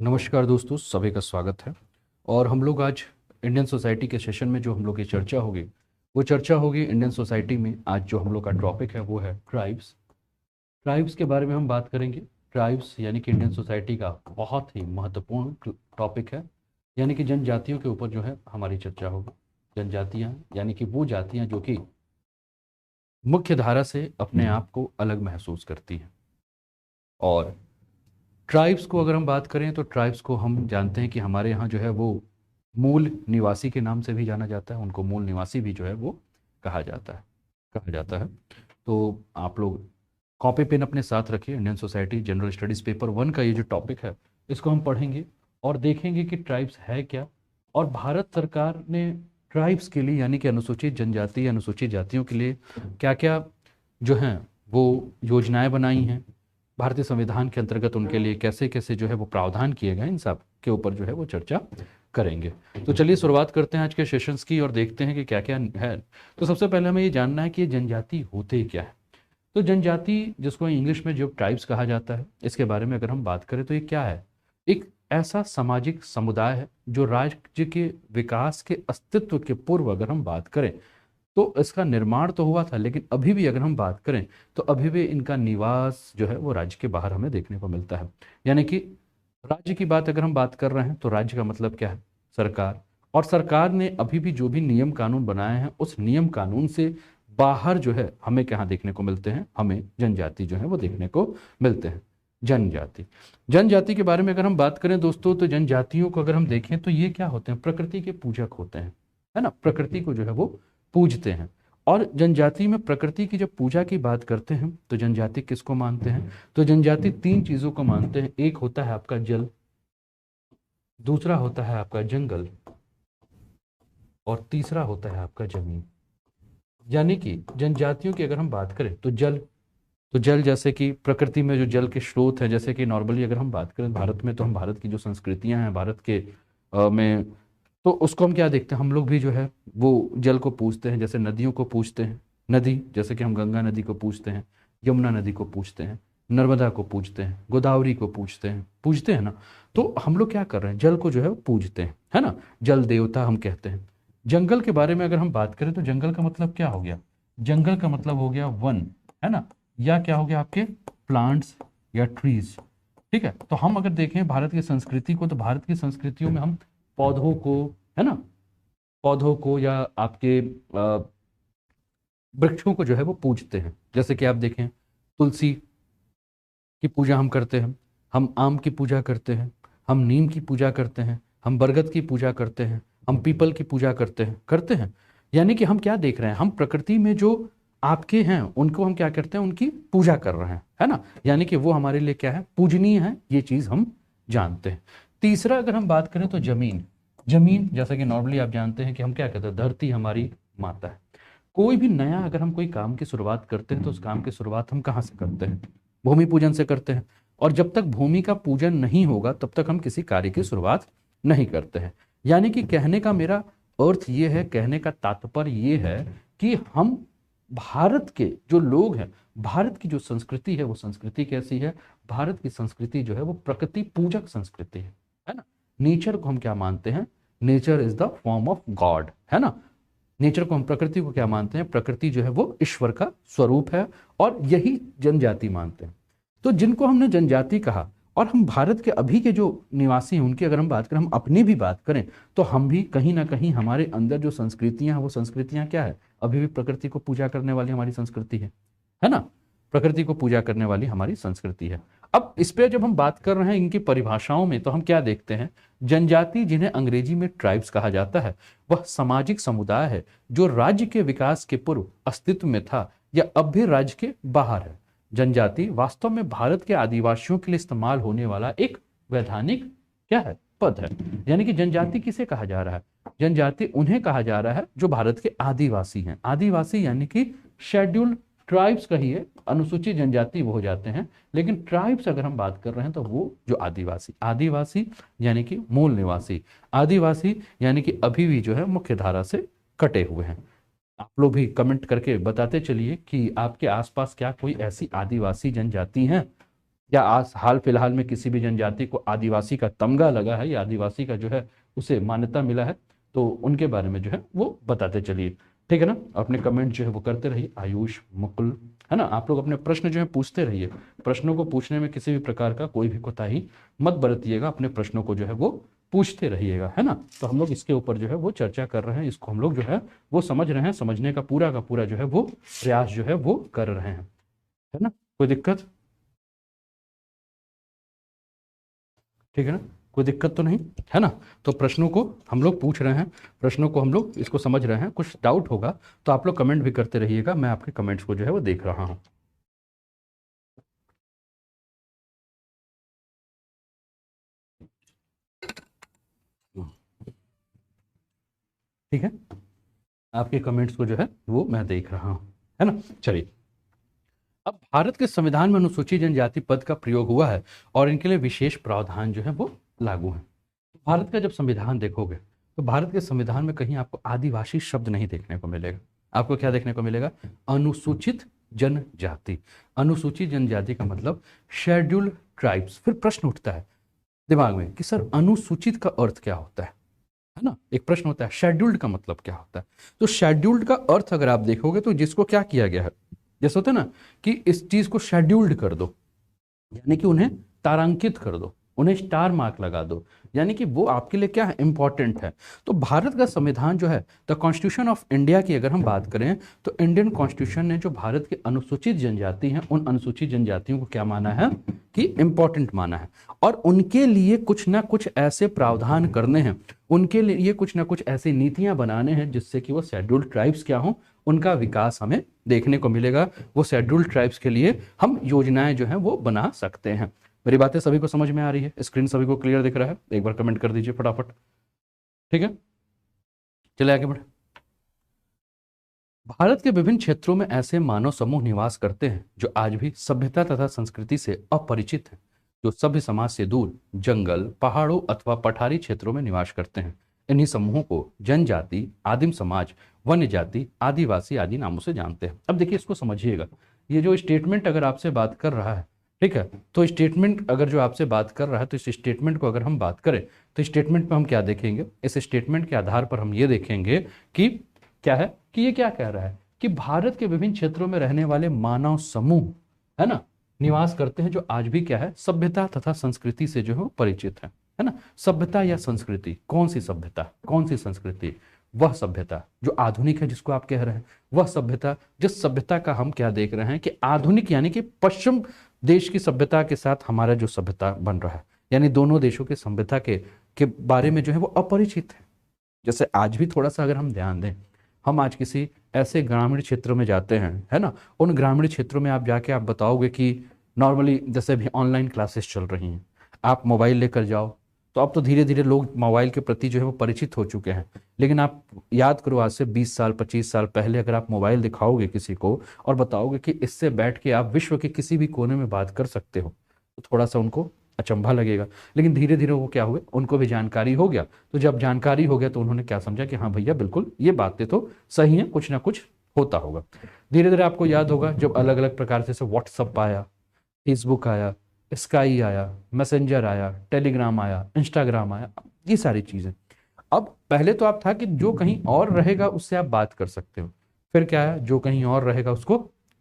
नमस्कार दोस्तों, सभी का स्वागत है। और हम लोग आज इंडियन सोसाइटी के सेशन में जो हम लोग की चर्चा होगी वो चर्चा होगी इंडियन सोसाइटी में। आज जो हम लोग का टॉपिक है वो है ट्राइब्स। ट्राइब्स के बारे में हम बात करेंगे। ट्राइब्स यानी कि इंडियन सोसाइटी का बहुत ही महत्वपूर्ण टॉपिक है, यानी कि जनजातियों के ऊपर जो है हमारी चर्चा होगी। जनजातियाँ यानी कि वो जातियाँ जो कि मुख्य धारा से अपने आप को अलग महसूस करती हैं। और ट्राइब्स को अगर हम बात करें तो ट्राइब्स को हम जानते हैं कि हमारे यहाँ जो है वो मूल निवासी के नाम से भी जाना जाता है। उनको मूल निवासी भी जो है वो कहा जाता है। तो आप लोग कॉपी पेन अपने साथ रखिए। Indian society general studies paper 1 का ये जो टॉपिक है इसको हम पढ़ेंगे और देखेंगे कि ट्राइब्स है क्या, और भारत सरकार ने ट्राइब्स के लिए यानी कि अनुसूचित जनजाति अनुसूचित जातियों के लिए क्या क्या जो हैं वो योजनाएं बनाई हैं। भारतीय संविधान के अंतर्गत उनके लिए कैसे कैसे जो है वो प्रावधान किए गए, इन सब के ऊपर जो है वो चर्चा करेंगे। तो चलिए शुरुआत करते हैं आज के सेशंस की और देखते हैं कि क्या क्या है। तो सबसे पहले हमें ये जानना है कि ये जनजाति होते क्या है। तो जनजाति, जिसको इंग्लिश में जो ट्राइब्स कहा जाता है, इसके बारे में अगर हम बात करें तो ये क्या है। एक ऐसा सामाजिक समुदाय है जो राज्य के विकास के अस्तित्व के पूर्व अगर हम बात करें तो इसका निर्माण तो हुआ था, लेकिन अभी भी अगर हम बात करें तो अभी भी इनका निवास जो है वो राज्य के बाहर हमें देखने को मिलता है। यानी कि राज्य की बात अगर हम बात कर रहे हैं तो राज्य का मतलब क्या है, सरकार। और सरकार ने अभी भी जो भी नियम कानून बनाए हैं उस नियम कानून से बाहर जो है हमें क्या देखने को मिलते हैं, हमें जनजाति जो है वो देखने को मिलते हैं। जनजाति जनजाति के बारे में अगर हम बात करें दोस्तों, तो जनजातियों को अगर हम देखें तो ये क्या होते हैं, प्रकृति के पूजक होते हैं, है ना। प्रकृति को जो है वो पूजते हैं। और जनजाति में प्रकृति की जब पूजा की बात करते हैं तो जनजाति किसको मानते हैं, तो जनजाति 3 चीजों को मानते हैं। एक होता है आपका जल, दूसरा होता है आपका जंगल, और तीसरा होता है आपका जमीन। यानी कि जनजातियों की अगर हम बात करें तो जल, तो जल जैसे कि प्रकृति में जो जल के स्रोत हैं, जैसे कि नॉर्मली अगर हम बात करें भारत में, तो हम भारत की जो संस्कृतियां हैं भारत के में, तो उसको हम क्या देखते हैं, हम लोग भी जो है वो जल को पूजते हैं। जैसे नदियों को पूजते हैं, नदी जैसे कि हम गंगा नदी को पूजते हैं, यमुना नदी को पूजते हैं, नर्मदा को पूजते हैं, गोदावरी को पूजते हैं ना। तो हम लोग क्या कर रहे हैं, जल को जो है वो पूजते हैं, है ना। जल देवता हम कहते हैं। जंगल के बारे में अगर हम बात करें तो जंगल का मतलब क्या हो गया, जंगल का मतलब हो गया वन, है ना, या क्या हो गया आपके प्लांट्स या ट्रीज। ठीक है। तो हम अगर देखें भारत की संस्कृति को, तो भारत की संस्कृतियों में हम पौधों को, है ना, पौधों को या आपके वृक्षों को जो है वो पूजते हैं। जैसे कि आप देखें, तुलसी की पूजा हम करते हैं, हम आम की पूजा करते हैं, हम नीम की पूजा करते हैं, हम बरगद की पूजा करते हैं, हम पीपल की पूजा करते हैं। यानी कि हम क्या देख रहे हैं, हम प्रकृति में जो आपके हैं उनको हम क्या करते हैं, उनकी पूजा कर रहे हैं, है ना। यानी कि वो हमारे लिए क्या है, पूजनीय है, ये चीज हम जानते हैं। तीसरा अगर हम बात करें तो जमीन। जमीन जैसा कि नॉर्मली आप जानते हैं कि हम क्या कहते हैं, धरती हमारी माता है। कोई भी नया अगर हम कोई काम की शुरुआत करते हैं तो उस काम की शुरुआत हम कहाँ से करते हैं, भूमि पूजन से करते हैं। और जब तक भूमि का पूजन नहीं होगा तब तक हम किसी कार्य की शुरुआत नहीं करते हैं। यानी कि कहने का मेरा अर्थ ये है, कहने का तात्पर्य ये है कि हम भारत के जो लोग हैं, भारत की जो संस्कृति है वो संस्कृति कैसी है, भारत की संस्कृति जो है वो प्रकृति पूजक संस्कृति है ना। नेचर को हम क्या मानते हैं, nature is the form of God, है ना। नेचर को हम, प्रकृति को क्या मानते हैं, प्रकृति जो है वो ईश्वर का स्वरूप है, और यही जनजाति मानते हैं। तो जिनको हमने जनजाति कहा, और हम भारत के अभी के जो निवासी हैं उनकी अगर हम बात करें, हम अपनी भी बात करें, तो हम भी कहीं ना कहीं हमारे अंदर जो संस्कृतियां हैं वो संस्कृतियां क्या है, अभी भी प्रकृति को पूजा करने वाली हमारी संस्कृति है ना। प्रकृति को पूजा करने वाली हमारी संस्कृति है। अब इस पे जब हम बात कर रहे हैं इनकी परिभाषाओं में, तो हम क्या देखते हैं, जनजाति जिन्हें अंग्रेजी में ट्राइब्स कहा जाता है, वह सामाजिक समुदाय है जो राज्य के विकास के पूर्व अस्तित्व में था या अब भी राज्य के बाहर है। जनजाति वास्तव में भारत के आदिवासियों के लिए इस्तेमाल होने वाला एक वैधानिक क्या है, पद है। यानी कि जनजाति किसे कहा जा रहा है, जनजाति उन्हें कहा जा रहा है जो भारत के आदिवासी हैं। आदिवासी यानी कि शेड्यूल्ड ट्राइब्स कहिए, अनुसूचित जनजाति वो हो जाते हैं, लेकिन ट्राइब्स अगर हम बात कर रहे हैं तो वो जो आदिवासी, आदिवासी यानी कि मूल निवासी, आदिवासी यानी कि अभी भी जो है मुख्य धारा से कटे हुए हैं। आप लोग भी कमेंट करके बताते चलिए कि आपके आसपास क्या कोई ऐसी आदिवासी जनजाति हैं क्या आज हाल फिलहाल में किसी भी जनजाति को आदिवासी का तमगा लगा है या आदिवासी का जो है उसे मान्यता मिला है, तो उनके बारे में जो है वो बताते चलिए। ठीक है ना, अपने कमेंट जो है वो करते रहिए। आयुष, मुकुल, है ना, आप लोग अपने प्रश्न जो है पूछते रहिए। प्रश्नों को पूछने में किसी भी प्रकार का कोई भी कोताही मत बरतिएगा, अपने प्रश्नों को जो है वो पूछते रहिएगा, है ना। तो हम लोग इसके ऊपर जो है वो चर्चा कर रहे हैं, इसको हम लोग जो है वो समझ रहे हैं, समझने का पूरा जो है वो प्रयास जो है वो कर रहे हैं, है ना। कोई दिक्कत? ठीक है ना, कोई दिक्कत तो नहीं, है ना। तो प्रश्नों को हम लोग पूछ रहे हैं, प्रश्नों को हम लोग इसको समझ रहे हैं। कुछ डाउट होगा तो आप लोग कमेंट भी करते रहिएगा, मैं आपके कमेंट्स को जो है वो देख रहा हूँ। ठीक है, आपके कमेंट्स को जो है वो मैं देख रहा हूँ, है ना। चलिए, अब भारत के संविधान में अनुसूचित जनजाति पद का प्रयोग हुआ है और इनके लिए विशेष प्रावधान जो है वो लागू है। भारत का जब संविधान देखोगे तो भारत के संविधान में कहीं आपको आदिवासी शब्द नहीं देखने को मिलेगा। आपको क्या देखने को मिलेगा? अनुसूचित जनजाति। अनुसूचित जनजाति का मतलब शेड्यूल्ड ट्राइब्स। फिर प्रश्न उठता है दिमाग में कि सर अनुसूचित का अर्थ क्या होता है ना। एक प्रश्न होता है शेड्यूल्ड का मतलब क्या होता है। तो शेड्यूल्ड का अर्थ अगर आप देखोगे तो जिसको क्या किया गया है, जैसे होता है ना कि इस चीज को शेड्यूल्ड कर दो, यानी कि उन्हें तारांकित कर दो, उन्हें स्टार मार्क लगा दो, यानी कि वो आपके लिए क्या है, इंपॉर्टेंट है। तो भारत का संविधान जो है, द कॉन्स्टिट्यूशन ऑफ इंडिया की अगर हम बात करें तो इंडियन कॉन्स्टिट्यूशन ने जो भारत के अनुसूचित जनजाति हैं उन अनुसूचित जनजातियों को क्या माना है कि इंपॉर्टेंट माना है, और उनके लिए कुछ ना कुछ ऐसे प्रावधान करने हैं, उनके लिए कुछ ना कुछ ऐसी नीतियां बनाने हैं जिससे कि वो शेड्यूल्ड ट्राइब्स क्या हों, उनका विकास हमें देखने को मिलेगा। वो शेड्यूल्ड ट्राइब्स के लिए हम योजनाएं जो हैं वो बना सकते हैं। मेरी बातें सभी को समझ में आ रही है? स्क्रीन सभी को क्लियर दिख रहा है? एक बार कमेंट कर दीजिए फटाफट। ठीक है, चले आगे बढ़े। भारत के विभिन्न क्षेत्रों में ऐसे मानव समूह निवास करते हैं जो आज भी सभ्यता तथा संस्कृति से अपरिचित हैं, जो सभ्य समाज से दूर जंगल, पहाड़ों अथवा पठारी क्षेत्रों में निवास करते हैं। इन्हीं समूहों को जनजाति, आदिम समाज, वन्य जाति, आदिवासी आदि नामों से जानते हैं। अब देखिए, इसको समझिएगा। ये जो स्टेटमेंट अगर आपसे बात कर रहा है, ठीक है, तो स्टेटमेंट अगर जो आपसे बात कर रहा है, तो इस स्टेटमेंट को अगर हम बात करें तो स्टेटमेंट पे हम क्या देखेंगे? इस स्टेटमेंट के आधार पर हम ये देखेंगे कि क्या है, कि ये क्या कह रहा है कि भारत के विभिन्न क्षेत्रों में रहने वाले मानव समूह, है ना, निवास करते हैं जो आज भी क्या है, सभ्यता तथा संस्कृति से जो है परिचित है ना। सभ्यता या संस्कृति, कौन सी सभ्यता, कौन सी संस्कृति? वह सभ्यता जो आधुनिक है, जिसको आप कह रहे हैं, वह सभ्यता, जिस सभ्यता का हम क्या देख रहे हैं कि आधुनिक, यानी कि पश्चिम देश की सभ्यता के साथ हमारा जो सभ्यता बन रहा है, यानी दोनों देशों के सभ्यता के बारे में जो है वो अपरिचित है। जैसे आज भी थोड़ा सा अगर हम ध्यान दें, हम आज किसी ऐसे ग्रामीण क्षेत्र में जाते हैं, है ना, उन ग्रामीण क्षेत्रों में आप जाके आप बताओगे कि नॉर्मली जैसे भी ऑनलाइन क्लासेस चल रही हैं, आप मोबाइल लेकर जाओ, तो अब तो धीरे धीरे लोग मोबाइल के प्रति जो है वो परिचित हो चुके हैं। लेकिन आप याद करो, आज से 20 साल 25 साल पहले अगर आप मोबाइल दिखाओगे किसी को और बताओगे कि इससे बैठ के आप विश्व के किसी भी कोने में बात कर सकते हो, तो थोड़ा सा उनको अचंभा लगेगा। लेकिन धीरे धीरे वो क्या हुए, उनको भी जानकारी हो गया। तो जब जानकारी हो गया तो उन्होंने क्या समझा कि हाँ भैया बिल्कुल ये बातें तो सही हैं, कुछ ना कुछ होता होगा। धीरे धीरे आपको याद होगा जब अलग अलग प्रकार से जैसे व्हाट्सअप आया, फेसबुक आया, स्काई आया, मैसेंजर आया, टेलीग्राम आया, इंस्टाग्राम आया, ये सारी चीजें। अब पहले तो आप था कि जो कहीं और रहेगा उससे आप बात कर सकते हो, फिर क्या आया, जो कहीं और रहेगा उसको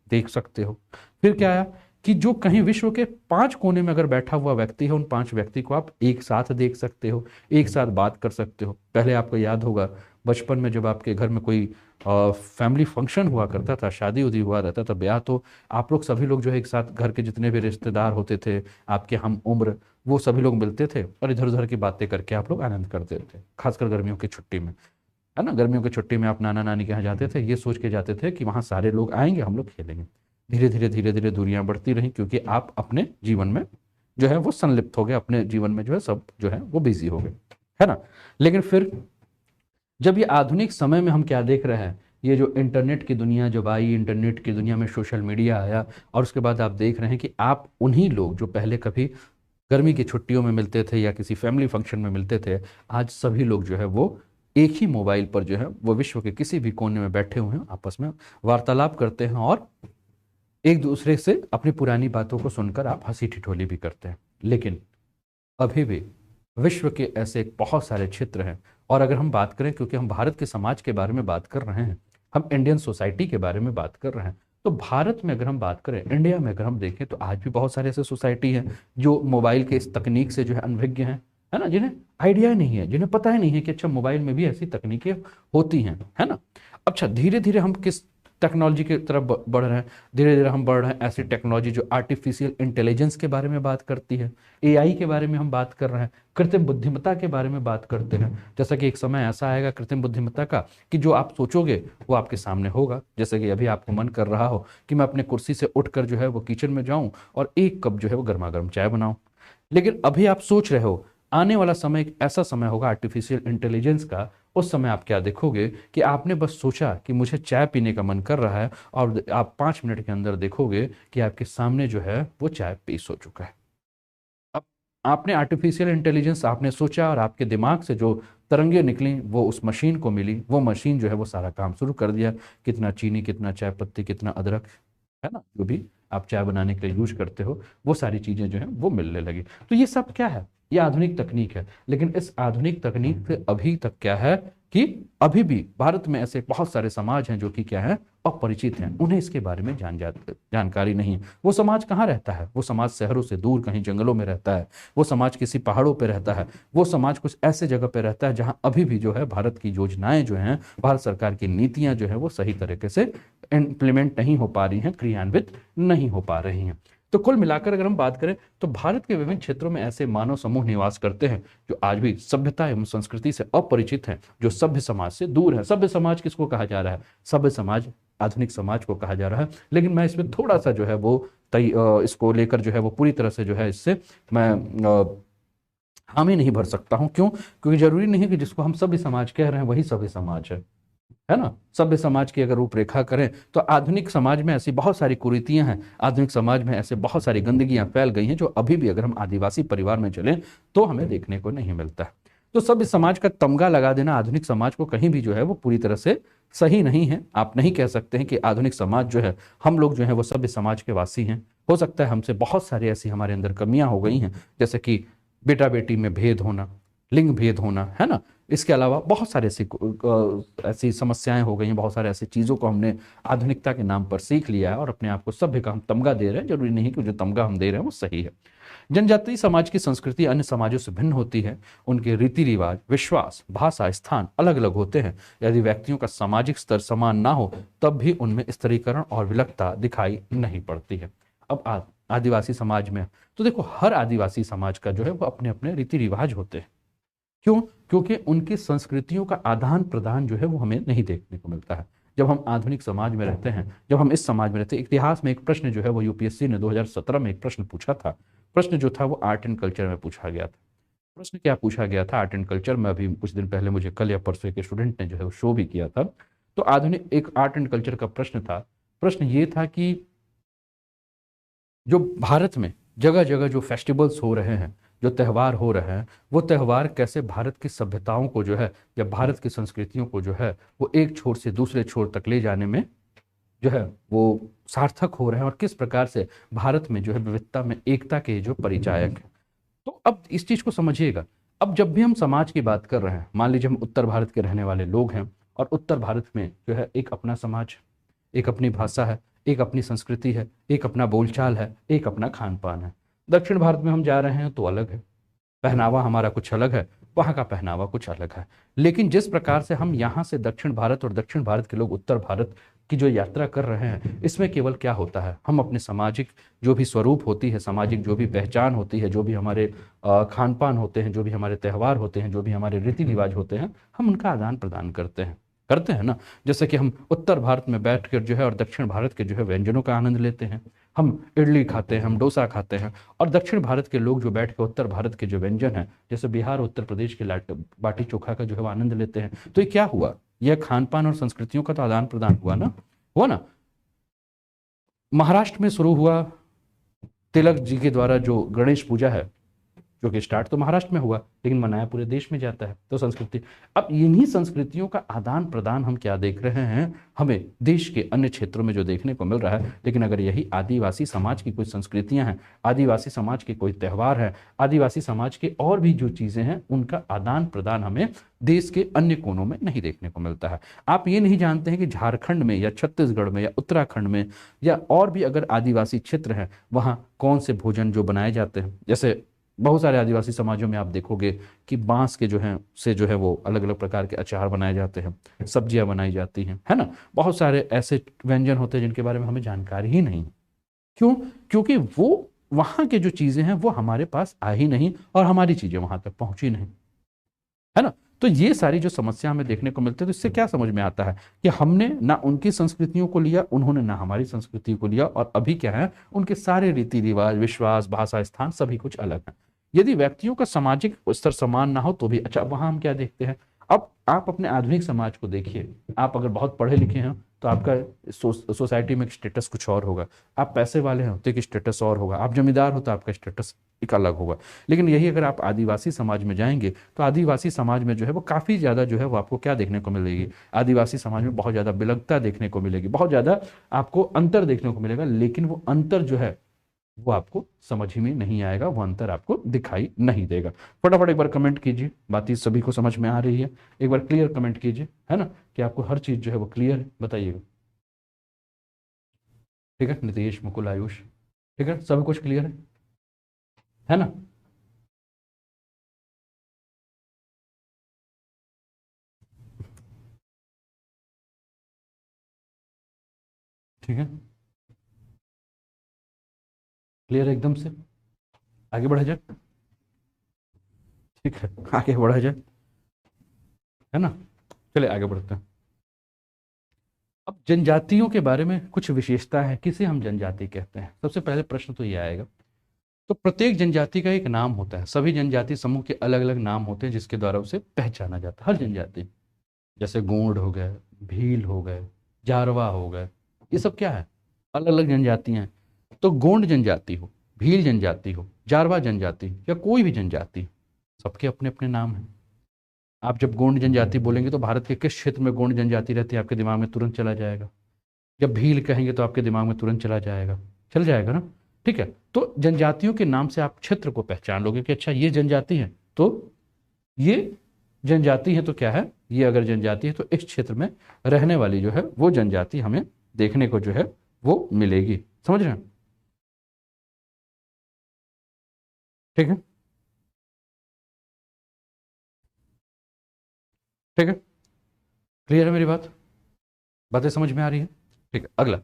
देख सकते हो, फिर क्या आया कि जो कहीं विश्व के 5 कोने में अगर बैठा हुआ व्यक्ति है, उन 5 व्यक्ति को आप एक साथ देख सकते हो, एक साथ बात कर सकते हो। पहले आपको याद होगा बचपन में जब आपके घर में कोई फैमिली फंक्शन हुआ करता था, शादी उदी हुआ रहता था, ब्याह, तो आप लोग सभी लोग जो है एक साथ, घर के जितने भी रिश्तेदार होते थे आपके हम उम्र, वो सभी लोग मिलते थे और इधर उधर की बातें करके आप लोग आनंद करते थे। खासकर गर्मियों की छुट्टी में, है ना, गर्मियों की छुट्टी में आप नाना नानी के यहाँ जाते थे, ये सोच के जाते थे कि वहाँ सारे लोग आएंगे, हम लोग खेलेंगे। धीरे धीरे दूरियां बढ़ती रही, क्योंकि आप अपने जीवन में जो है वो संलिप्त हो गए, अपने जीवन में जो है सब जो है वो बिजी हो गए, है ना। लेकिन फिर जब ये आधुनिक समय में हम क्या देख रहे हैं, ये जो इंटरनेट की दुनिया जब आई, इंटरनेट की दुनिया में सोशल मीडिया आया, और उसके बाद आप देख रहे हैं कि आप उन्हीं लोग जो पहले कभी गर्मी की छुट्टियों में मिलते थे या किसी फैमिली फंक्शन में मिलते थे, आज सभी लोग जो है वो एक ही मोबाइल पर जो है वो विश्व के किसी भी कोने में बैठे हुए हैं, आपस में वार्तालाप करते हैं और एक दूसरे से अपनी पुरानी बातों को सुनकर आप हंसी ठिठोली भी करते हैं। लेकिन अभी भी विश्व के ऐसे बहुत सारे क्षेत्र हैं, और अगर हम बात करें, क्योंकि हम भारत के समाज के बारे में बात कर रहे हैं, हम इंडियन सोसाइटी के बारे में बात कर रहे हैं, तो भारत में अगर हम बात करें, इंडिया में अगर हम देखें, तो आज भी बहुत सारे ऐसे सोसाइटी हैं जो मोबाइल के इस तकनीक से जो है अनभिज्ञ हैं, है ना, जिन्हें आइडिया नहीं है, जिन्हें पता ही नहीं है कि अच्छा मोबाइल में भी ऐसी तकनीकें होती हैं, है ना। अच्छा, धीरे धीरे हम किस टेक्नोलॉजी की तरफ बढ़ रहे हैं, धीरे धीरे हम बढ़ रहे हैं ऐसी टेक्नोलॉजी जो आर्टिफिशियल इंटेलिजेंस के बारे में बात करती है, एआई के बारे में हम बात कर रहे हैं, कृत्रिम बुद्धिमत्ता के बारे में बात करते हैं। जैसा कि एक समय ऐसा आएगा कृत्रिम बुद्धिमत्ता का कि जो आप सोचोगे वो आपके सामने होगा। जैसे कि अभी आपको मन कर रहा हो कि मैं अपने कुर्सी से उठकर जो है वो किचन में जाऊं और एक कप जो है वो गर्मा गर्म चाय बनाऊं, लेकिन अभी आप सोच रहे हो आने वाला समय एक ऐसा समय होगा आर्टिफिशियल इंटेलिजेंस का, उस समय आप क्या देखोगे कि आपने बस सोचा कि मुझे चाय पीने का मन कर रहा है, और आप 5 मिनट के अंदर देखोगे कि आपके सामने जो है वो चाय पेश हो चुका है। अब आपने आर्टिफिशियल इंटेलिजेंस आपने सोचा, और आपके दिमाग से जो तरंगे निकली वो उस मशीन को मिली, वो मशीन जो है वो सारा काम शुरू कर दिया। कितना चीनी, कितना चाय पत्ती, कितना अदरक, है ना, जो भी आप चाय बनाने के लिए यूज करते हो, वो सारी चीजें जो है वो मिलने लगी। तो ये सब क्या है, ये आधुनिक तकनीक है। लेकिन इस आधुनिक तकनीक से अभी तक क्या है कि अभी भी भारत में ऐसे बहुत सारे समाज हैं जो कि क्या है, अपरिचित हैं, उन्हें इसके बारे में जानकारी नहीं है। वो समाज कहाँ रहता है, वो समाज शहरों से दूर कहीं जंगलों में रहता है, वो समाज किसी पहाड़ों पर रहता है, वो समाज कुछ ऐसे जगह पर रहता है जहां अभी भी जो है भारत की योजनाएं जो हैं, भारत सरकार की नीतियां जो है वो सही तरीके से इम्प्लीमेंट नहीं हो पा रही हैं, क्रियान्वित नहीं हो पा रही हैं। तो कुल मिलाकर अगर हम बात करें, तो भारत के विभिन्न क्षेत्रों में ऐसे मानव समूह निवास करते हैं जो आज भी सभ्यता एवं संस्कृति से अपरिचित हैं, जो सभ्य समाज से दूर है। सभ्य समाज किसको कहा जा रहा है, सभ्य समाज आधुनिक समाज को कहा जा रहा है। लेकिन मैं इसमें थोड़ा सा जो है वो इसको लेकर जो है वो पूरी तरह से जो है इससे मैं हामी नहीं भर सकता हूं। क्यों? क्योंकि जरूरी नहीं है कि जिसको हम सभ्य समाज कह रहे हैं वही सभ्य समाज है ना। सभ्य समाज की अगर रूपरेखा करें तो आधुनिक समाज में ऐसी बहुत सारी कुरीतियां हैं, आधुनिक समाज में ऐसे बहुत सारी गंदगियां फैल गई हैं जो अभी भी अगर हम आदिवासी परिवार में चलें तो हमें देखने को नहीं मिलता है। तो सभ्य समाज का तमगा लगा देना आधुनिक समाज को कहीं भी जो है वो पूरी तरह से सही नहीं है। आप नहीं कह सकते हैं कि आधुनिक समाज जो है, हम लोग जो है वो सभ्य समाज के वासी हैं। हो सकता है हमसे बहुत सारी ऐसी हमारे अंदर कमियां हो गई हैं, जैसे कि बेटा बेटी में भेद होना, लिंग भेद होना, है ना। इसके अलावा बहुत सारे ऐसी समस्याएं हो गई हैं, बहुत सारे ऐसी चीज़ों को हमने आधुनिकता के नाम पर सीख लिया है और अपने आप को सभ्य का हम तमगा दे रहे हैं। जरूरी नहीं कि जो तमगा हम दे रहे हैं वो सही है। जनजातीय समाज की संस्कृति अन्य समाजों से भिन्न होती है। उनके रीति रिवाज, विश्वास, भाषा, स्थान अलग अलग होते हैं। यदि व्यक्तियों का सामाजिक स्तर समान ना हो तब भी उनमें स्तरीकरण और विलक्षणता दिखाई नहीं पड़ती है। अब आदिवासी समाज में तो देखो, हर आदिवासी समाज का जो है वो अपने अपने रीति रिवाज होते हैं। क्यों? क्योंकि उनकी संस्कृतियों का आदान प्रदान जो है वो हमें नहीं देखने को मिलता है। जब हम आधुनिक समाज में रहते हैं, जब हम इस समाज में रहते हैं, इतिहास में एक प्रश्न जो है वो यूपीएससी ने 2017 में एक प्रश्न पूछा था। प्रश्न जो था वो आर्ट एंड कल्चर में पूछा गया था। प्रश्न क्या पूछा गया था आर्ट एंड कल्चर में, अभी कुछ दिन पहले मुझे कल या परसों एक स्टूडेंट ने जो है वो शो भी किया था। तो आधुनिक एक आर्ट एंड कल्चर का प्रश्न था। प्रश्न ये था कि जो भारत में जगह जगह जो फेस्टिवल्स हो रहे हैं, जो त्यौहार हो रहे हैं, वो त्यौहार कैसे भारत की सभ्यताओं को जो है, या भारत की संस्कृतियों को जो है वो एक छोर से दूसरे छोर तक ले जाने में जो है वो सार्थक हो रहे हैं, और किस प्रकार से भारत में जो है विविधता में एकता के जो परिचायक हैं। तो अब इस चीज को समझिएगा। अब जब भी हम समाज की बात कर रहे हैं, मान लीजिए हम उत्तर भारत के रहने वाले लोग हैं, और उत्तर भारत में जो है एक अपना समाज, एक अपनी भाषा है, एक अपनी संस्कृति है, एक अपना बोलचाल है, एक अपना खान पान है। दक्षिण भारत में हम जा रहे हैं तो अलग है, पहनावा हमारा कुछ अलग है, वहाँ का पहनावा कुछ अलग है। लेकिन जिस प्रकार से हम यहाँ से दक्षिण भारत और दक्षिण भारत के लोग उत्तर भारत की जो यात्रा कर रहे हैं, इसमें केवल क्या होता है, हम अपने सामाजिक जो भी स्वरूप होती है, सामाजिक जो भी पहचान होती है, जो भी हमारे खान पान होते हैं, जो भी हमारे त्यौहार होते हैं, जो भी हमारे रीति रिवाज होते हैं, हम उनका आदान प्रदान करते हैं ना। जैसे कि हम उत्तर भारत में बैठ कर जो है और दक्षिण भारत के जो है व्यंजनों का आनंद लेते हैं। हम इडली खाते हैं, हम डोसा खाते हैं, और दक्षिण भारत के लोग जो बैठ के उत्तर भारत के जो व्यंजन हैं, जैसे बिहार उत्तर प्रदेश के बाटी चोखा का जो है वो आनंद लेते हैं। तो ये क्या हुआ, यह खान पान और संस्कृतियों का तो आदान प्रदान हुआ ना। महाराष्ट्र में शुरू हुआ तिलक जी के द्वारा जो गणेश पूजा है, जो कि स्टार्ट तो महाराष्ट्र में हुआ लेकिन मनाया पूरे देश में जाता है। तो संस्कृति, अब इन्हीं संस्कृतियों का आदान प्रदान हम क्या देख रहे हैं, हमें देश के अन्य क्षेत्रों में जो देखने को मिल रहा है। लेकिन अगर यही आदिवासी समाज की कुछ संस्कृतियां हैं, आदिवासी समाज के कोई त्यौहार है, आदिवासी समाज के और भी जो चीजें हैं, उनका आदान प्रदान हमें देश के अन्य कोनों में नहीं देखने को मिलता है। आप ये नहीं जानते हैं कि झारखंड में या छत्तीसगढ़ में या उत्तराखंड में या और भी अगर आदिवासी क्षेत्र हैं, वहाँ कौन से भोजन जो बनाए जाते हैं। जैसे बहुत सारे आदिवासी समाजों में आप देखोगे कि बांस के जो है से जो है वो अलग अलग प्रकार के अचार बनाए जाते हैं, सब्जियां बनाई जाती हैं, है ना। बहुत सारे ऐसे व्यंजन होते हैं जिनके बारे में हमें जानकारी ही नहीं। क्यों? क्योंकि वो वहां के जो चीजें हैं वो हमारे पास आ ही नहीं और हमारी चीजें वहां तक पहुंची नहीं, है ना। तो ये सारी जो समस्या हमें देखने को मिलती है, तो इससे क्या समझ में आता है कि हमने ना उनकी संस्कृतियों को लिया, उन्होंने ना हमारी संस्कृति को लिया, और अभी क्या है, उनके सारे रीति रिवाज, विश्वास, भाषा, स्थान सभी कुछ अलग है। यदि व्यक्तियों का सामाजिक स्तर समान ना हो तो भी अच्छा, वहां हम क्या देखते हैं। अब आप अपने आधुनिक समाज को देखिए, आप अगर बहुत पढ़े लिखे हैं तो आपका सोसाइटी में स्टेटस कुछ और होगा, आप पैसे वाले हैं तो एक स्टेटस और होगा, आप जमींदार हो तो आपका स्टेटस एक अलग होगा। लेकिन यही अगर आप आदिवासी समाज में जाएंगे तो आदिवासी समाज में जो है वो काफ़ी ज़्यादा जो है वो आपको क्या देखने को मिलेगी, आदिवासी समाज में बहुत ज़्यादा विलग्नता देखने को मिलेगी, बहुत ज़्यादा आपको अंतर देखने को मिलेगा। लेकिन वो अंतर जो है वो आपको समझ ही में नहीं आएगा, वो अंतर आपको दिखाई नहीं देगा। फटाफट एक बार कमेंट कीजिए, बात सभी को समझ में आ रही है, एक बार क्लियर कमेंट कीजिए, है ना, कि आपको हर चीज जो है वो क्लियर है, बताइएगा। ठीक है, नीतीश, मुकुल, आयुष, ठीक है, सब कुछ क्लियर है ना। ठीक है, क्लियर है एकदम से, आगे बढ़ा जाए। ठीक है, आगे बढ़ा जाए, है ना। चलिए आगे बढ़ते हैं। अब जनजातियों के बारे में कुछ विशेषता है, किसे हम जनजाति कहते हैं। सबसे पहले प्रश्न तो ये आएगा, तो प्रत्येक जनजाति का एक नाम होता है, सभी जनजाति समूह के अलग अलग नाम होते हैं जिसके द्वारा उसे पहचाना जाता है। हर जनजाति, जैसे गोंड हो गए, भील हो गए, जारवा हो गए, ये सब क्या है, अलग अलग जनजातियां हैं। तो गोंड जनजाति हो, भील जनजाति हो, जारवा जनजाति या कोई भी जनजाति, सबके अपने अपने नाम हैं। आप जब गोंड जनजाति बोलेंगे तो भारत के किस क्षेत्र में गोंड जनजाति रहती है आपके दिमाग में तुरंत चला जाएगा। जब भील कहेंगे तो आपके दिमाग में तुरंत चला जाएगा, चल जाएगा ना। ठीक है, तो जनजातियों के नाम से आप क्षेत्र को पहचान लोगे कि अच्छा ये जनजाति है, तो ये जनजाति है तो क्या है, ये अगर जनजाति है तो इस क्षेत्र में रहने वाली जो है वो जनजाति हमें देखने को जो है वो मिलेगी। समझ रहे हैं? ठीक है, ठीक है, क्लियर है मेरी बात, बातें समझ में आ रही है। ठीक है, अगला,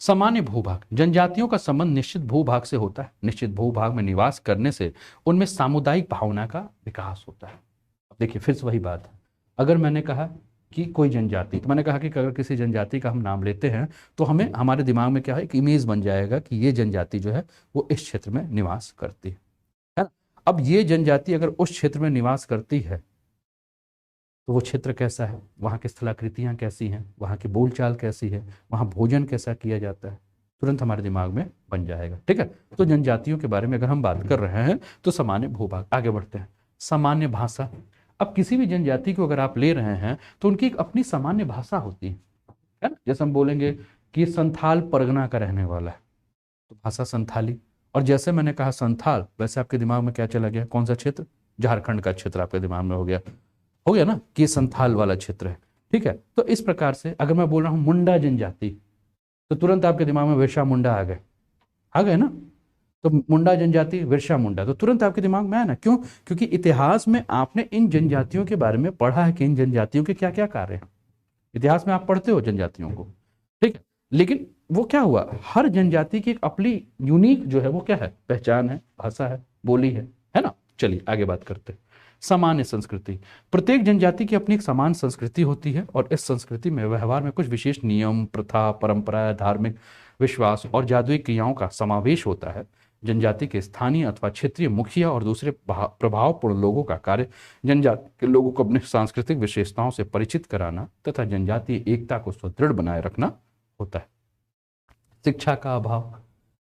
सामान्य भूभाग। जनजातियों का संबंध निश्चित भूभाग से होता है। निश्चित भूभाग में निवास करने से उनमें सामुदायिक भावना का विकास होता है। अब देखिए फिर से वही बात है, अगर मैंने कहा कि कोई जनजाति, तो मैंने कहा कि अगर किसी जनजाति का हम नाम लेते हैं तो हमें हमारे दिमाग में क्या है, एक इमेज बन जाएगा कि ये जनजाति जो है वो इस क्षेत्र में निवास करती है ना। अब ये जनजाति अगर उस क्षेत्र में निवास करती है तो वो क्षेत्र कैसा है, वहाँ की स्थलाकृतियाँ कैसी हैं, वहाँ की बोलचाल कैसी है, वहाँ भोजन कैसा किया जाता है, तुरंत हमारे दिमाग में बन जाएगा। ठीक है, तो जनजातियों के बारे में अगर हम बात कर रहे हैं तो सामान्य भूभाग। आगे बढ़ते हैं, सामान्य भाषा। अब किसी भी जनजाति को अगर आप ले रहे हैं तो उनकी एक अपनी सामान्य भाषा होती है ना। जैसे हम बोलेंगे कि संथाल परगना का रहने वाला है तो भाषा संथाली, और जैसे मैंने कहा संथाल, वैसे आपके दिमाग में क्या चला गया, कौन सा क्षेत्र, झारखंड का क्षेत्र आपके दिमाग में हो गया ना कि संथाल वाला क्षेत्र है। ठीक है, तो इस प्रकार से अगर मैं बोल रहा हूं मुंडा जनजाति तो तुरंत आपके दिमाग में बिरसा मुंडा आ गए ना। तो मुंडा जनजाति, बिरसा मुंडा, तो तुरंत आपके दिमाग में आया ना। क्यों? क्योंकि इतिहास में आपने इन जनजातियों के बारे में पढ़ा है कि इन जनजातियों के क्या क्या कार्य हैं। इतिहास में आप पढ़ते हो जनजातियों को, ठीक है। लेकिन वो क्या हुआ, हर जनजाति की एक अपनी यूनिक जो है वो क्या है, पहचान है, भाषा है, बोली है ना। चलिए आगे बात करते हैं। सामान्य संस्कृति। प्रत्येक जनजाति की अपनी एक समान संस्कृति होती है और इस संस्कृति में व्यवहार में कुछ विशेष नियम, प्रथा, परंपरा, धार्मिक विश्वास और जादुई क्रियाओं का समावेश होता है। जनजाति के स्थानीय अथवा क्षेत्रीय मुखिया और दूसरे प्रभावपूर्ण लोगों का कार्य जनजाति के लोगों को अपने सांस्कृतिक विशेषताओं से परिचित कराना तथा जनजातीय एकता को सुदृढ़ बनाए रखना होता है। शिक्षा का अभाव।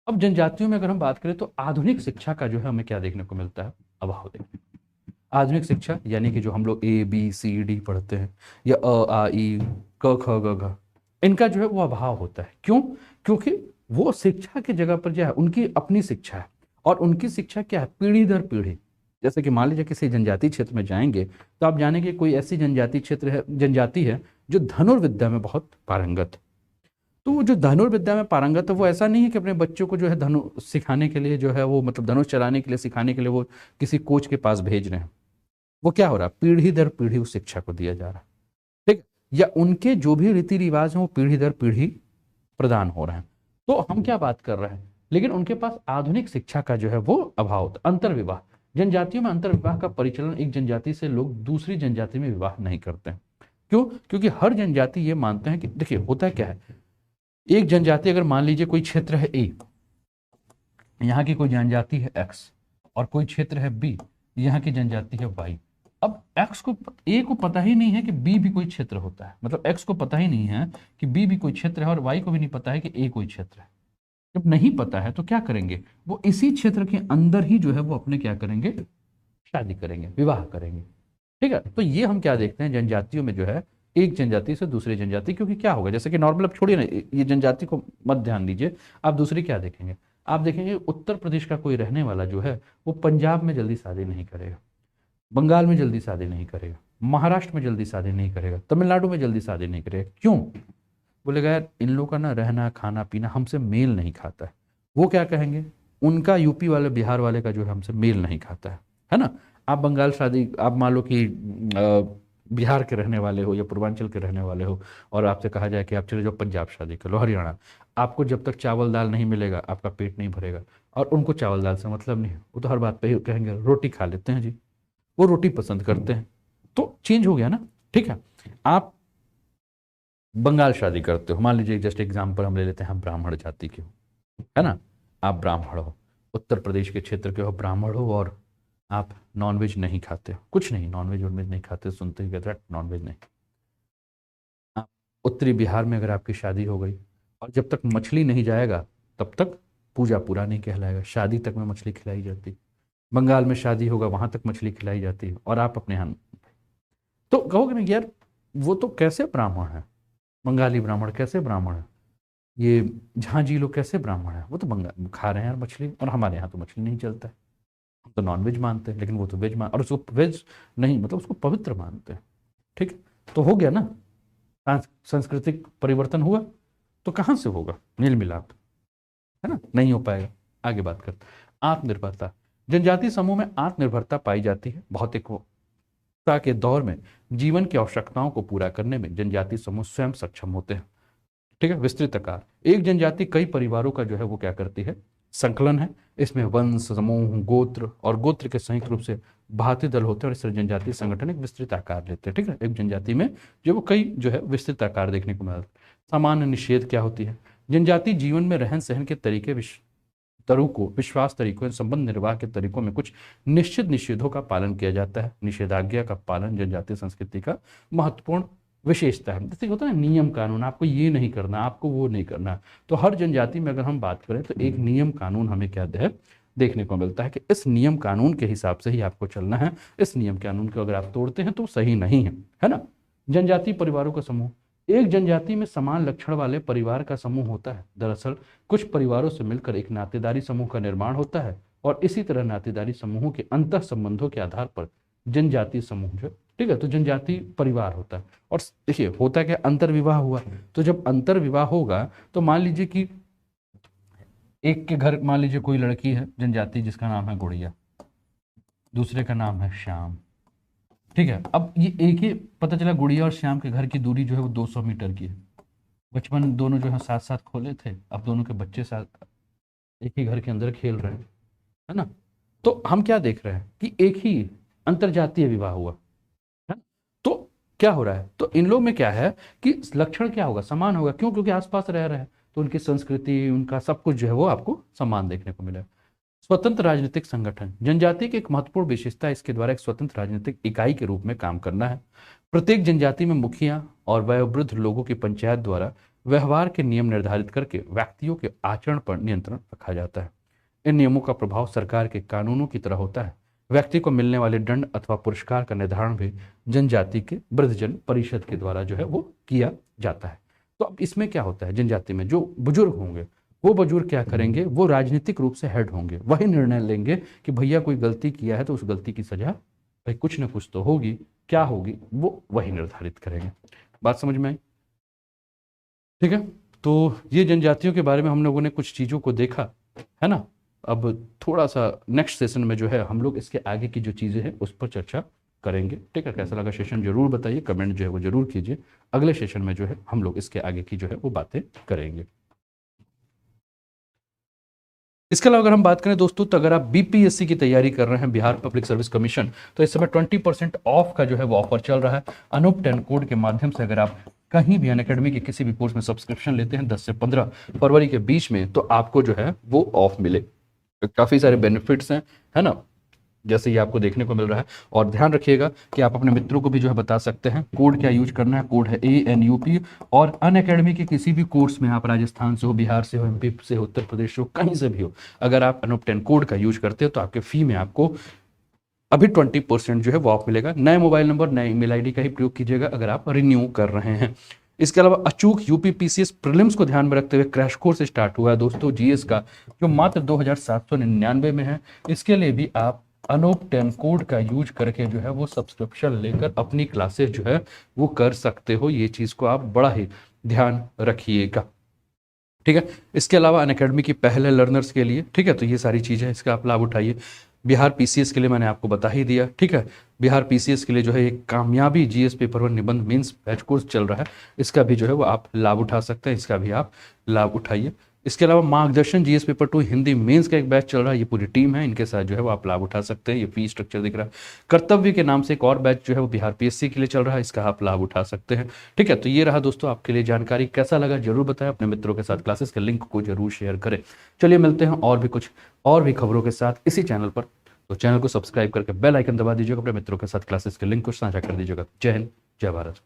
अब जनजातियों में अगर हम बात करें तो आधुनिक शिक्षा का जो है हमें क्या देखने को मिलता है, अभाव देखने को। आधुनिक शिक्षा यानी कि जो हम लोग ABCD पढ़ते हैं या A, I, E, क ख ग घ, इनका जो है वो अभाव होता है। क्यों? क्योंकि वो शिक्षा की जगह पर जो है उनकी अपनी शिक्षा है, और उनकी शिक्षा क्या है, पीढ़ी दर पीढ़ी। जैसे कि मान लीजिए किसी जनजातीय क्षेत्र में जाएंगे तो आप जानेंगे कोई ऐसी जनजातीय क्षेत्र है, जनजाति है जो धनुर्विद्या में बहुत पारंगत है। तो वो जो धनुर्विद्या में पारंगत है वो ऐसा नहीं है कि अपने बच्चों को जो है धनुष सिखाने के लिए जो है वो मतलब धनुष चलाने के लिए सिखाने के लिए वो किसी कोच के पास भेज रहे हैं। वो क्या हो रहा है, पीढ़ी दर पीढ़ी उस शिक्षा को दिया जा रहा है, ठीक है? या उनके जो भी रीति रिवाज हैं वो पीढ़ी दर पीढ़ी प्रदान हो रहे हैं। तो हम क्या बात कर रहे हैं, लेकिन उनके पास आधुनिक शिक्षा का जो है वो अभाव होता है। अंतर्विवाह, जनजातियों में अंतर्विवाह का परिचालन, एक जनजाति से लोग दूसरी जनजाति में विवाह नहीं करते हैं। क्यों? क्योंकि हर जनजाति ये मानते हैं कि देखिए होता है क्या है, एक जनजाति अगर मान लीजिए कोई क्षेत्र है A, यहाँ की कोई जनजाति है X, और कोई क्षेत्र है B, यहाँ की जनजाति है Y। अब X को A को पता ही नहीं है कि B भी कोई क्षेत्र होता है, मतलब X को पता ही नहीं है कि B भी कोई क्षेत्र है, और Y को भी नहीं पता है कि A कोई क्षेत्र है। जब नहीं पता है तो क्या करेंगे, वो इसी क्षेत्र के अंदर ही जो है वो अपने क्या करेंगे, शादी करेंगे, विवाह करेंगे, ठीक है? तो ये हम क्या देखते हैं जनजातियों में जो है, एक जनजाति से दूसरी जनजाति, क्योंकि क्या होगा, जैसे कि नॉर्मल, अब छोड़िए ना ये जनजाति को मत ध्यान दीजिए, आप दूसरी क्या देखेंगे, आप देखेंगे उत्तर प्रदेश का कोई रहने वाला जो है वो पंजाब में जल्दी शादी नहीं करेगा, बंगाल में जल्दी शादी नहीं करेगा, महाराष्ट्र में जल्दी शादी नहीं करेगा, तमिलनाडु में जल्दी शादी नहीं करेगा। क्यों? बोलेगा यार इन लोगों का ना रहना खाना पीना हमसे मेल नहीं खाता है। वो क्या कहेंगे, उनका यूपी वाले बिहार वाले का जो है हमसे मेल नहीं खाता है ना? आप बंगाल शादी, आप मान लो कि बिहार के रहने वाले हो या पूर्वांचल के रहने वाले हो, और आपसे कहा जाए कि आप चले जाओ पंजाब शादी कर लो, हरियाणा, आपको जब तक चावल दाल नहीं मिलेगा आपका पेट नहीं भरेगा। और उनको चावल दाल से मतलब नहीं है, वो तो हर बात पे ही कहेंगे रोटी खा लेते हैं जी, वो रोटी पसंद करते हैं। तो चेंज हो गया ना, ठीक है? आप बंगाल शादी करते हो, मान लीजिए जस्ट एग्जाम्पल हम ले लेते हैं, ब्राह्मण जाति के हो, है ना? आप ब्राह्मण हो, उत्तर प्रदेश के क्षेत्र के हो, ब्राह्मण हो, और आप नॉनवेज नहीं खाते हो, कुछ नहीं, नॉनवेज वॉनवेज नहीं खाते, सुनते ही कहते हैं नॉनवेज नहीं। आप उत्तरी बिहार में अगर आपकी शादी हो गई, और जब तक मछली नहीं जाएगा तब तक पूजा पूरा नहीं कहलाएगा, शादी तक में मछली खिलाई जाती। बंगाल में शादी होगा वहां तक मछली खिलाई जाती है, और आप अपने यहाँ, तो कहोगे ना यार वो तो कैसे ब्राह्मण है, बंगाली ब्राह्मण कैसे ब्राह्मण है, ये झांझी लोग कैसे ब्राह्मण है, वो तो बंगाल खा रहे हैं यार मछली, और हमारे यहाँ तो मछली नहीं चलता है, हम तो नॉन वेज मानते हैं, लेकिन वो तो वेज मान, और उसको वेज नहीं मतलब उसको पवित्र मानते हैं, ठीक? तो हो गया ना, सांस्कृतिक परिवर्तन हुआ। तो कहाँ से होगा मेल मिलाप, है ना? नहीं हो पाएगा। आगे बात करते हैं, आत्मनिर्भरता। जनजातीय समूह में आत्मनिर्भरता पाई जाती है। भौतिकता के दौर में जीवन की आवश्यकताओं को पूरा करने में जनजातीय समूह स्वयं सक्षम होते हैं, ठीक है? विस्तृत आकार, एक जनजाति कई परिवारों का जो है वो क्या करती है, संकलन है। इसमें वंश, समूह, गोत्र और गोत्र के संयुक्त रूप से भाती दल होते हैं, और इस जनजातीय संगठन एक विस्तृत आकार लेते हैं, ठीक है? एक जनजाति में जो वो कई जो है विस्तृत आकार देखने को मिलता है। सामान्य निषेध क्या होती है, जनजातीय जीवन में रहन सहन के तरीके तरीकों, विश्वास तरीकों, संबंध निर्वाह के तरीकों में कुछ निश्चित निषेधों का पालन किया जाता है। निषेधाज्ञा का पालन जनजातीय संस्कृति का महत्वपूर्ण विशेषता है। जैसे होता है नियम कानून, आपको ये नहीं करना, आपको वो नहीं करना। तो हर जनजाति में अगर हम बात करें तो एक नियम कानून हमें क्या है देखने को मिलता है कि इस नियम कानून के हिसाब से ही आपको चलना है। इस नियम कानून को अगर आप तोड़ते हैं तो सही नहीं है ना? जनजातीय परिवारों का समूह, एक जनजाति में समान लक्षण वाले परिवार का समूह होता है। दरअसल कुछ परिवारों से मिलकर एक नातेदारी समूह का निर्माण होता है, और इसी तरह नातेदारी समूहों के अंतः संबंधों के आधार पर जनजातीय समूह जो, ठीक है, तो जनजातीय परिवार होता है। और देखिए होता क्या, अंतर विवाह हुआ, तो जब अंतर विवाह होगा तो मान लीजिए कि एक के घर, मान लीजिए कोई लड़की है जनजाति जिसका नाम है गुड़िया, दूसरे का नाम है श्याम, ठीक है? अब ये एक ही, पता चला गुड़िया और श्याम के घर की दूरी जो है वो 200 मीटर की है। बचपन दोनों जो है साथ साथ खोले थे, अब दोनों के बच्चे साथ एक ही घर के अंदर खेल रहे हैं, है ना? तो हम क्या देख रहे हैं कि एक ही अंतरजातीय विवाह हुआ है। तो क्या हो रहा है, तो इन लोग में क्या है कि लक्षण क्या होगा, समान होगा। क्यों? क्योंकि आसपास रह रहे हैं, तो उनकी संस्कृति, उनका सब कुछ जो है वो आपको समान देखने को मिलेगा। स्वतंत्र राजनीतिक संगठन, जनजाति की एक महत्वपूर्ण विशेषता इसके द्वारा एक स्वतंत्र राजनीतिक इकाई के रूप में काम करना है। प्रत्येक जनजाति में मुखिया और वयोवृद्ध लोगों की पंचायत द्वारा व्यवहार के नियम निर्धारित करके व्यक्तियों के आचरण पर नियंत्रण रखा जाता है। इन नियमों का प्रभाव सरकार के कानूनों की तरह होता है। व्यक्ति को मिलने वाले दंड अथवा पुरस्कार का निर्धारण भी जनजाति के वृद्धजन परिषद के द्वारा जो है वो किया जाता है। तो अब इसमें क्या होता है, जनजाति में जो बुजुर्ग होंगे वो बुजुर्ग क्या करेंगे, वो राजनीतिक रूप से हेड होंगे, वही निर्णय लेंगे कि भैया कोई गलती किया है तो उस गलती की सजा भाई कुछ ना कुछ तो होगी, क्या होगी वो वही निर्धारित करेंगे। बात समझ में आई? ठीक है, तो ये जनजातियों के बारे में हम लोगों ने कुछ चीज़ों को देखा है ना। अब थोड़ा सा नेक्स्ट सेशन में जो है हम लोग इसके आगे की जो चीज़ें हैं उस पर चर्चा करेंगे। ठीक है, कैसा लगा सेशन जरूर बताइए, कमेंट जो है वो जरूर कीजिए। अगले सेशन में जो है हम लोग इसके आगे की जो है वो बातें करेंगे। इसके अलावा अगर हम बात करें दोस्तों, तो अगर आप बीपीएससी की तैयारी कर रहे हैं, बिहार पब्लिक सर्विस कमीशन, तो इस समय 20% ऑफ का जो है वो ऑफर चल रहा है। अनूप 10 कोड के माध्यम से अगर आप कहीं भी अनअकैडमी के किसी भी कोर्स में सब्सक्रिप्शन लेते हैं 10 से 15 फरवरी के बीच में, तो आपको जो है वो ऑफ मिले। काफ़ी सारे बेनिफिट्स हैं, है ना, जैसे ये आपको देखने को मिल रहा है। और ध्यान रखिएगा कि आप अपने मित्रों को भी जो है बता सकते हैं कोड क्या यूज करना है। कोड है ANUP। और अनअकैडमी के किसी भी कोर्स में आप राजस्थान से हो, बिहार से हो, MP से हो, उत्तर प्रदेश से हो, कहीं से भी हो, अगर आप अनूप 10 कोड का यूज करते हो तो आपके फी में आपको अभी 20% जो है वो ऑफ मिलेगा। नए मोबाइल नंबर, नए ईमेल आईडी का ही प्रयोग कीजिएगा अगर आप रिन्यू कर रहे हैं। इसके अलावा अचूक UPPCS प्रीलिम्स को ध्यान में रखते हुए क्रैश कोर्स स्टार्ट हुआ है दोस्तों GS का, जो मात्र 2799 में है। इसके लिए भी आप अनूप 10 कोड का यूज करके जो है वो सब्सक्रिप्शन लेकर अपनी क्लासेस जो है वो कर सकते हो। ये चीज़ को आप बड़ा ही ध्यान रखिएगा। ठीक है, इसके अलावा अनअकैडमी की पहले लर्नर्स के लिए, ठीक है, तो ये सारी चीज़ें इसका आप लाभ उठाइए। बिहार PCS के लिए मैंने आपको बता ही दिया। ठीक है, बिहार PCS के लिए जो है एक कामयाबी GS पेपर 1 निबंध मीन्स बैच कोर्स चल रहा है, इसका भी जो है वो आप लाभ उठा सकते हैं, इसका भी आप लाभ उठाइए। इसके अलावा मार्गदर्शन GS पेपर 2 हिंदी मेंस का एक बैच चल रहा है, ये पूरी टीम है, इनके साथ जो है वो आप लाभ उठा सकते हैं। ये फी स्ट्रक्चर दिख रहा है। कर्तव्य के नाम से एक और बैच जो है वो बिहार PSC के लिए चल रहा है, इसका आप लाभ उठा सकते हैं। ठीक है, तो ये रहा दोस्तों आपके लिए जानकारी। कैसा लगा जरूर बताएं, अपने मित्रों के साथ क्लासेस के लिंक को जरूर शेयर करें। चलिए मिलते हैं और भी खबरों के साथ इसी चैनल पर। तो चैनल को सब्सक्राइब करके बेल आइकन दबा दीजिएगा, अपने मित्रों के साथ क्लासेस के लिंक को साझा कर दीजिएगा। जय हिंद, जय भारत।